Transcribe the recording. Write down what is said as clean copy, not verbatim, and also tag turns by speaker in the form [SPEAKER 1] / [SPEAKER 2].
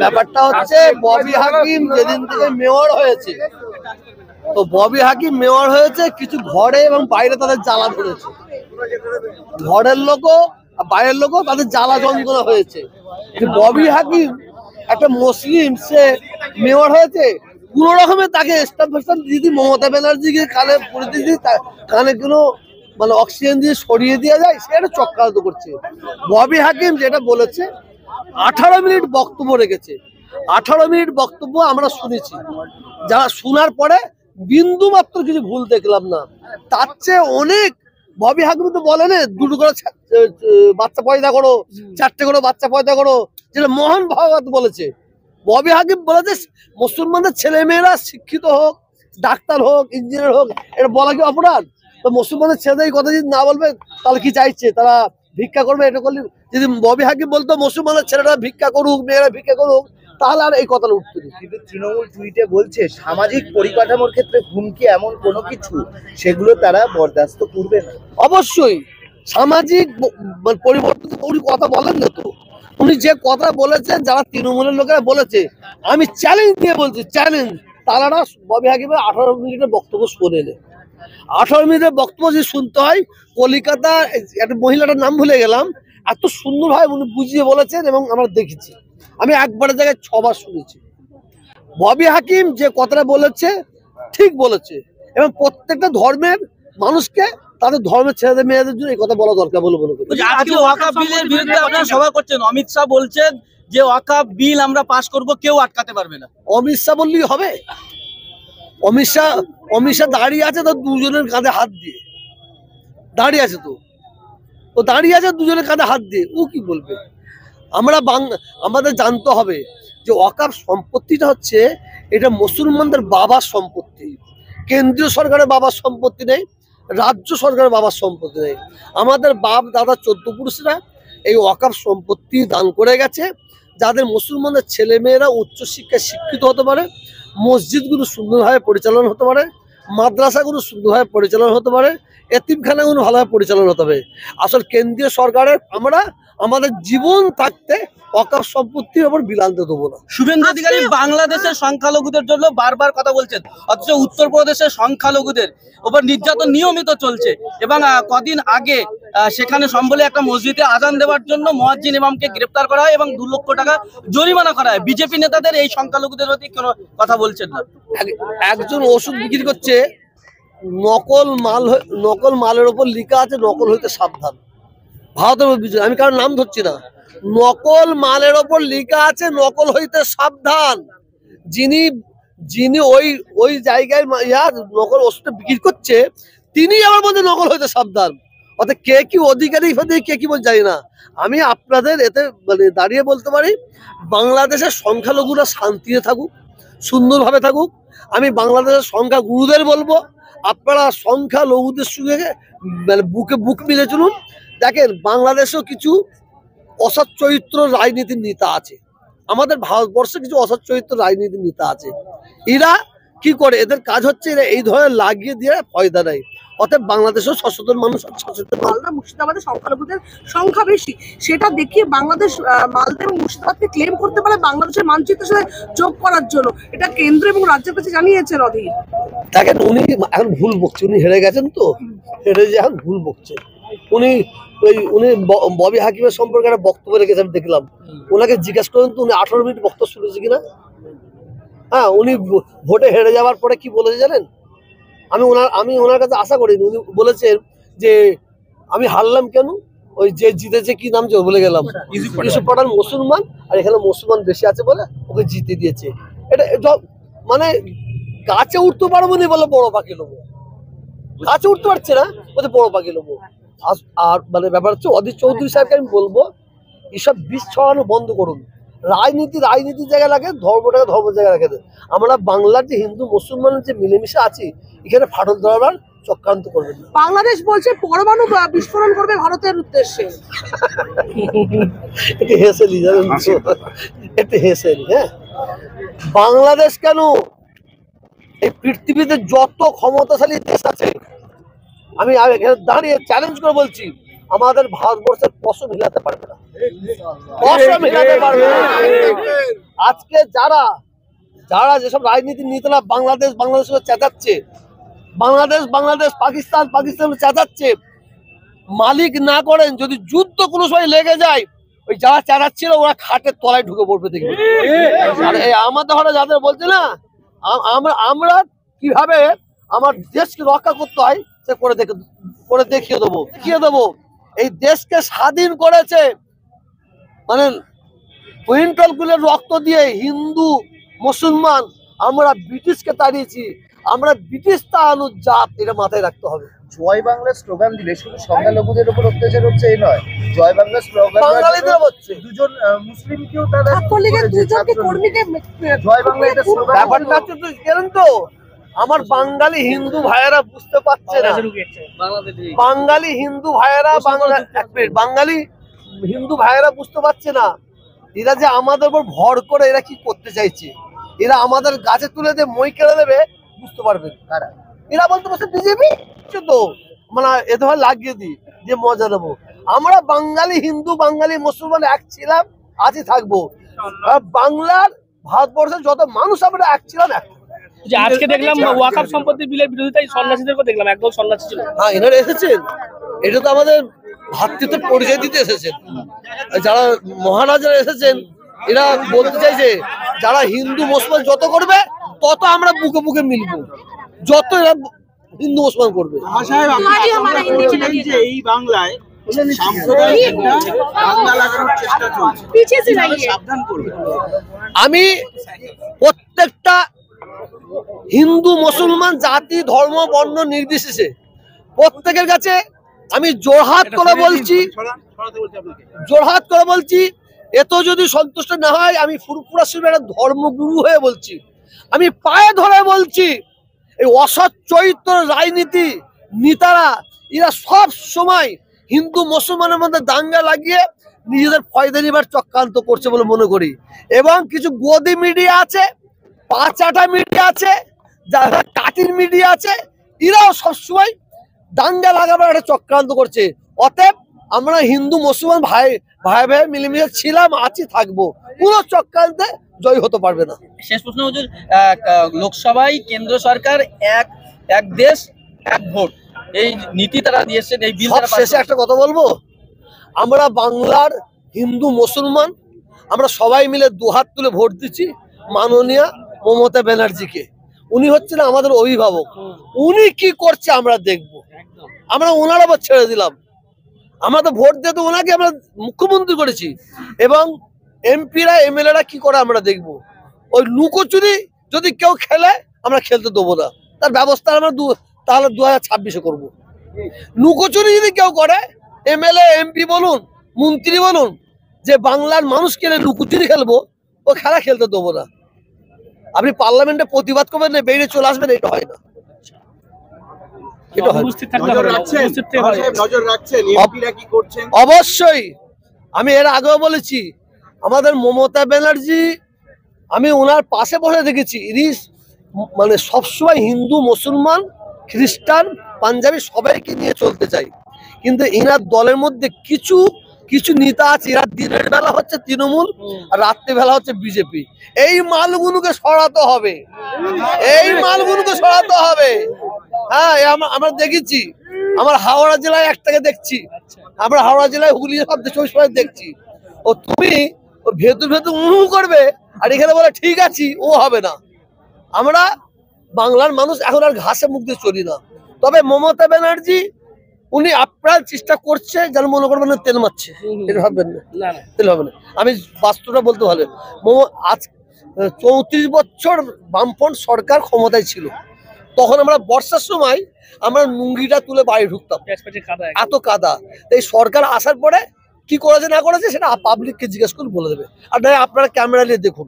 [SPEAKER 1] ব্যাপারটা হচ্ছে ববি হাকিম যেদিন থেকে মেয়র হয়েছে, তো ববি হাকিম মেয়র হয়েছে কিছু ঘরে এবং বাইরে তাদের জ্বালা ধরেছে, ঘরের লোকও বাইরের লোকও তাদের জ্বালা যন্ত্রণা হয়েছে। ববি হাকিম একটা মুসলিম, সে মেয়র হয়েছে, পুরো রকমের তাকে স্টাফ দিদি মমতা ব্যানার্জিকে কানে পড়ে দিদি কানে কোনো মানে অক্সিজেন দিয়ে সরিয়ে দেওয়া যায়, সে একটা চক্রান্ত করছে। ববি হাকিম যেটা বলেছে 18 মিনিট বক্তব্য রেখেছে, 18 মিনিট বক্তব্য আমরা শুনেছি, যারা শোনার পরে বিন্দু মাত্র কিছু ভুল দেখলাম না। তার চেয়ে অনেক ববি হাকিম তো বলে না 2টো করে বাচ্চা পয়দা করো, 4টে করে বাচ্চা পয়দা করো, যেটা মোহন ভাগবত বলেছে। ববি হাকিম বলেছে মুসলমানদের ছেলে মেয়েরা শিক্ষিত হোক, ডাক্তার হোক, ইঞ্জিনিয়ার হোক, এটা বলা কি অপরাধ? তো মুসলমানের ছেলেদের এই কথা যদি না বলবে তাহলে কি চাইছে, তারা ভিক্ষা করবে? এটা করলে যদি ববি হাকিম বলতো মুসলমানের ছেলেরা ভিক্ষা করুক, মেয়েরা ভিক্ষা করুক, তাহলে আর এই কথাটা উঠতো না।
[SPEAKER 2] কিন্তু তৃণমূল টুইটে বলছে সামাজিক পরিকাঠামোর ক্ষেত্রে হুমকি এমন কোনো কিছু সেগুলো তারা বরদাস্ত করবে না।
[SPEAKER 1] অবশ্যই সামাজিক পরিবর্তন উনি কথা বলেন না তো, উনি যে কথা বলেছেন যারা তৃণমূলের লোকেরা বলেছে, আমি চ্যালেঞ্জ দিয়ে বলছি, চ্যালেঞ্জ, তারা ববি হাকিমের 18 মিনিটের বক্তব্য শুনে নেয়। 18 মিনিটের বক্তব্য যদি শুনতে হয়, কলিকাতা একটা মহিলাটার নাম ভুলে গেলাম, এত সুন্দরভাবে উনি বুঝিয়ে বলেছেন এবং আমরা দেখেছি, আমি একবারের জায়গায় 6 বার শুনেছি। ববি হাকিম যে কথাটা বলেছে ঠিক বলেছে, এবং প্রত্যেকটা ধর্মের মানুষকে তাদের ধর্মের ছেলেদের মেয়েদের জন্য এই কথা বলা দরকার বলে মনে করি।
[SPEAKER 3] আজকে ওয়াকফ বিলের বিরুদ্ধে আপনারা সভা করছেন, অমিত শাহ বলছেন যে ওয়াকফ বিল আমরা পাস করব, কেউ আটকাতে পারবে না।
[SPEAKER 1] অমিত শাহ বললেই হবে? অমিত শাহ দাঁড়িয়ে আছে তো দুজনের কাঁধে হাত দিয়ে দাঁড়িয়ে আছে, তো ও দাঁড়িয়ে আছে দুজনের কাঁধে হাত দিয়ে, ও কি বলবে? আমাদের জানতে হবে যে ওয়াকফ সম্পত্তিটা হচ্ছে এটা মুসলমানদের বাবার সম্পত্তি, কেন্দ্রীয় সরকারের বাবার সম্পত্তি নেই, রাজ্য সরকারের বাবার সম্পত্তি নেই। আমাদের বাপ দাদা 14 পুরুষরা এই ওয়াকফ সম্পত্তি দান করে গেছে, যাদের মুসলমানদের ছেলে মেয়েরা উচ্চশিক্ষায় শিক্ষিত হতে পারে, মসজিদগুলো সুন্দরভাবে পরিচালনা হতে পারে, মাদ্রাসাগুলো সুন্দরভাবে পরিচালনা হতে পারে, এতিমখানাগুলো ভালোভাবে পরিচালনা হতে হবে। আসলে কেন্দ্রীয় সরকারের আমরা আমাদের জীবন থাকতে ওয়াকফ সম্পত্তির উপর বিল আনতে দেবো না।
[SPEAKER 3] শুভেন্দু অধিকারী বাংলাদেশের সংখ্যালঘুদের জন্য বারবার কথা বলছেন, অথচ উত্তরপ্রদেশের সংখ্যালঘুদের উপর নির্যাতন নিয়মিত চলছে। এবং কদিন আগে সেখানে সম্বলে একটা মসজিদে আজান দেওয়ার জন্য মুয়াজ্জিন ইমামকে গ্রেপ্তার করা হয় এবং 2 লক্ষ টাকা জরিমানা করা হয়। বিজেপি নেতাদের এই সংখ্যালঘুদের প্রতি কোনো কথা বলছেন না।
[SPEAKER 1] একজন ওষুধ বিক্রি করছে, নকল মালের উপর লেখা আছে নকল হইতে সাবধান। ভারতের বিজয়, আমি কারোর নাম ধরছি না, নকল মালের ওপর লেখা আছে নকল হইতে সাবধান। যিনি ওই জায়গায় নকল ওষুধ বিক্রি করছে, তিনি আমার মধ্যে নকল হইতে সাবধান। অর্থাৎ কে কি অধিকারী কে কি বল জানি না। আমি আপনাদের এতে মানে দাঁড়িয়ে বলতে পারি, বাংলাদেশের সংখ্যালঘুরা শান্তিতে থাকুক, সুন্দরভাবে থাকুক। আমি বাংলাদেশের সংখ্যাগুরুদের বলবো, আপনারা সংখ্যালঘুদের সঙ্গে মানে বুকে বুক মিলে চলুন। দেখেন, বাংলাদেশেও কিছু অসৎ চরিত্র রাজনীতির নেতা আছে, আমাদের ভারতবর্ষে কিছু অসৎ চরিত্র রাজনীতির নেতা আছে। এরা কি করে, এদের কাজ হচ্ছে এরা এই ধরনের লাগিয়ে দিয়ে ফয়দা নেয়। অতএব বাংলাদেশেও সচেতন মানুষ,
[SPEAKER 4] মালদা মুর্শিদাবাদের সংখ্যালঘুদের সংখ্যা বেশি, সেটা দেখিয়ে বাংলাদেশ মালদা এবং মুর্শিদাবাদকে ক্লেম করতে পারে বাংলাদেশের মানচিত্রের সাথে যোগ করার জন্য। এটা কেন্দ্র এবং রাজ্যের কাছে জানিয়েছেন অধীর।
[SPEAKER 1] দেখেন, উনি এখন ভুল বকছে, উনি হেরে গেছেন, তো হেরে যে এখন ভুল বকছে। উনি ববি হাকিমের সম্পর্কে একটা বক্তব্য রেখেছেন দেখলাম, ওনাকে জিজ্ঞেস করেন তো উনি 18 মিনিট বক্তব্য শুনেছে কিনা। হ্যাঁ, উনি ভোটে হেরে যাওয়ার পরে কি বলেছে জানেন? আমি ওনার কাছে আশা করিনি। উনি বলেছেন যে আমি হারলাম কেন, ওই যে জিতেছে কি নাম যে বলে গেলাম, ইউসুফ পাঠান মুসলমান, আর এখানে মুসলমান বেশি আছে বলে ওকে জিতে দিয়েছে। এটা মানে গাছে উঠতে পারবো না বলে বড় পাখি লোবো, গাছে উঠতে পারছে না বলে বড় পাখি লোবো। আর মানে ব্যাপার হচ্ছে অধীর চৌধুরী সাহেবকে আমি বলবো, এসব বিষ ছড়ানো বন্ধ করুন। রাজনীতির জায়গায় লাগে, ধর্মটাকে ধর্মের জায়গায় রাখে দেয়। আমরা বাংলার যে হিন্দু মুসলমানের যে মিলেমিশে আছি, এখানে ফাটল ধরাবার চক্রান্ত করবেন না।
[SPEAKER 4] বাংলাদেশ বলছে পরমাণু বিস্ফোরণ করবে ভারতের উদ্দেশ্যে।
[SPEAKER 1] এটা হেসেলি, জানেন, এটা হেসেলি। হ্যাঁ, বাংলাদেশ কেন, এই পৃথিবীতে যত ক্ষমতাশালী দেশ আছে, আমি এখানে দাঁড়িয়ে চ্যালেঞ্জ করে বলছি, আমাদের ভারতবর্ষের কসম হিলাতে পারবে না, কসম হিলাতে পারবে না। আজকে যারা যারা যেসব রাজনীতির নেতারা বাংলাদেশ বাংলাদেশ করে চেঁচাচ্ছে, বাংলাদেশ বাংলাদেশ পাকিস্তান পাকিস্তান চেঁচাচ্ছে, মালিক না করেন যদি যুদ্ধ কোনো সময় লেগে যায়, ওই যারা চেঁচাচ্ছিল ওরা খাটের তলায় ঢুকে পড়বে দেখবে। আর এই আমাদের ঘরে যাদের বলছে না আমরা কিভাবে আমার দেশকে রক্ষা করতে হয় সে করে দেখিয়ে দেবো। এই দেশকে স্বাধীন করেছে মানে কুইন্টল গুলের রক্ত দিয়ে হিন্দু মুসলমান, আমরা ব্রিটিশকে তাড়িয়েছি, আমরা ব্রিটিশ তাড়ানোর জাত, এটা মাথায় রাখতে হবে।
[SPEAKER 2] জয় বাংলা স্লোগান দিলে শুধু সংখ্যালঘুদের উপর অত্যাচার হচ্ছে এই নয়, জয় বাংলা স্লোগান
[SPEAKER 1] বাঙালিদের হচ্ছে।
[SPEAKER 2] দুজন মুসলিমকেও তারা
[SPEAKER 4] ছাত্রলীগের দুজনকে কর্মীকে
[SPEAKER 2] জয় বাংলা এটা স্লোগান
[SPEAKER 1] ব্যাপারটা হচ্ছে তো জানেন তো, আমার বাঙালি হিন্দু ভাইয়েরা বুঝতে পারছে না, বাঙালি হিন্দু ভাইয়েরা বাঙালি হিন্দু ভাইয়েরা বুঝতে পারছে না এরা যে আমাদের উপর ভর করে এরা কি করতে চাইছে। এরা আমাদের গাছে তুলে দিয়ে মই কেড়ে দেবে, বুঝতে পারবেন কারা। এরা বলতে পারছে বিজেপি তো মানে এতে হয় লাগিয়ে দিই যে মজা নেবো। আমরা বাঙালি হিন্দু বাঙালি মুসলমান এক ছিলাম, আজই থাকবো। বাংলার ভারতবর্ষের যত মানুষ আমরা এক ছিলাম, এক।
[SPEAKER 5] যে আজকে দেখলাম ওয়াকফ সম্পত্তি বিলের বিরোধিতায় সন্ন্যাসীদেরকে দেখলাম, একদল সন্ন্যাসী ছিল।
[SPEAKER 1] হ্যাঁ, এনারা এসেছেন, এটা তো আমাদের ভাতৃত্বের পরিচয় দিতে এসেছেন। যারা মহারাজারা এসেছেন এরা বলতে চাইছে যারা হিন্দু মুসলমান যত করবে তত আমরা বুকে বুকে মিলবো, যত এরা হিন্দু মুসলমান করবে।
[SPEAKER 6] এই বাংলায় সাম্প্রদায়িক একটা দাঙ্গা লাগানোর চেষ্টা চলছে, সাবধান করবে।
[SPEAKER 1] আমি প্রত্যেকটা হিন্দু মুসলমান জাতি ধর্ম বর্ণ নির্বিশেষে প্রত্যেকের কাছে আমি জোরহাত করে বলছি, এত যদি সন্তুষ্ট না হয় আমি ফুরফুরা শিবের একটা ধর্মগুরু হয়ে বলছি, আমি পায়ে ধরে বলছি, এই অসৎ চরিত্র রাজনীতি নেতারা এরা সব সময় হিন্দু মুসলমানের মধ্যে দাঙ্গা লাগিয়ে নিজেদের ফয়দা নিবার চক্রান্ত করছে বলে মনে করি। এবং কিছু গদি মিডিয়া আছে, পাঁচাটা মিডিয়া আছে, যারা কাটির মিডিয়া আছে, এরাও সবসময় দাঙ্গা লাগাবার একটা চক্রান্ত করছে। অতএব আমরা হিন্দু মুসলমান ভাই ভাই মিলেমিশে ছিলাম, আছি, থাকবো, পুরো চক্রান্তে জয় হতে পারবে না।
[SPEAKER 3] শেষ প্রশ্ন হুজুর, লোকসভায় কেন্দ্র সরকার এক দেশ এক ভোট এই নীতি তারা দিয়েছেন, এই বিল
[SPEAKER 1] সব শেষে একটা কথা বলবো, আমরা বাংলার হিন্দু মুসলমান আমরা সবাই মিলে দুহাত তুলে ভোট দিচ্ছি মাননীয় মমতা ব্যানার্জিকে। উনি হচ্ছেন আমাদের অভিভাবক, উনি কি করছে আমরা দেখব, আমরা ওনার আবার ছেড়ে দিলাম। আমরা তো ভোট দিয়ে তো ওনাকে আমরা মুখ্যমন্ত্রী করেছি, এবং এমপিরা এমএলএরা কি করে আমরা দেখব। ওই লুকোচুরি যদি কেউ খেলে আমরা খেলতে দেবো না, তার ব্যবস্থা আমরা তাহলে 2026-এ করবো। লুকোচুরি যদি কেউ করে, এমএলএ এমপি বলুন মন্ত্রী বলুন, যে বাংলার মানুষকে লুকোচুরি খেলবো, ও খেলা খেলতে দেবো না। আপনি পার্লামেন্টে প্রতিবাদ করবেন, বেরিয়ে চলে আসবেন, এটা হয় না। অবশ্যই আমি এর আগেও বলেছি, আমাদের মমতা ব্যানার্জি আমি ওনার পাশে বসে দেখেছি, মানে সবসময় হিন্দু মুসলমান খ্রিস্টান পাঞ্জাবি সবাইকে নিয়ে চলতে চাই, কিন্তু এনার দলের মধ্যে কিছু কিছু নেতা আছে, এরা দিনের বেলা হচ্ছে তৃণমূল আর রাত্রে বেলা হচ্ছে বিজেপি। এই মালগুলোকে সরাতে হবে, এই মালগুলোকে সরাতে হবে। হ্যাঁ, আমরা দেখেছি, আমার হাওড়া জেলায় একটাকে দেখছি, আমরা হাওড়া জেলায় হুগলি দেখছি, ও তুমি ভেতর ভেতর করবে আর এখানে বলে ঠিক আছে, ও হবে না। আমরা বাংলার মানুষ এখন আর ঘাসে মুখ দিয়ে চলি না। তবে মমতা ব্যানার্জি উনি আপ্রাণ চেষ্টা করছে, যেন মনে করবেন না তেল মারছে, এটা ভাববেন না, তেল হবে না। আমি বাস্তবটা বলতে ভালো, আজ 34 বছর বামফ্রন্ট সরকার ক্ষমতায় ছিল, তখন আমরা বর্ষার সময় আমরা নুঙ্গিটা তুলে বাড়ি ঢুকতাম, এত কাদা। এই সরকার আসার পরে কি করেছে না করেছে সেটা পাবলিককে জিজ্ঞেস করে বলে দেবে। আর আপনারা ক্যামেরা নিয়ে দেখুন।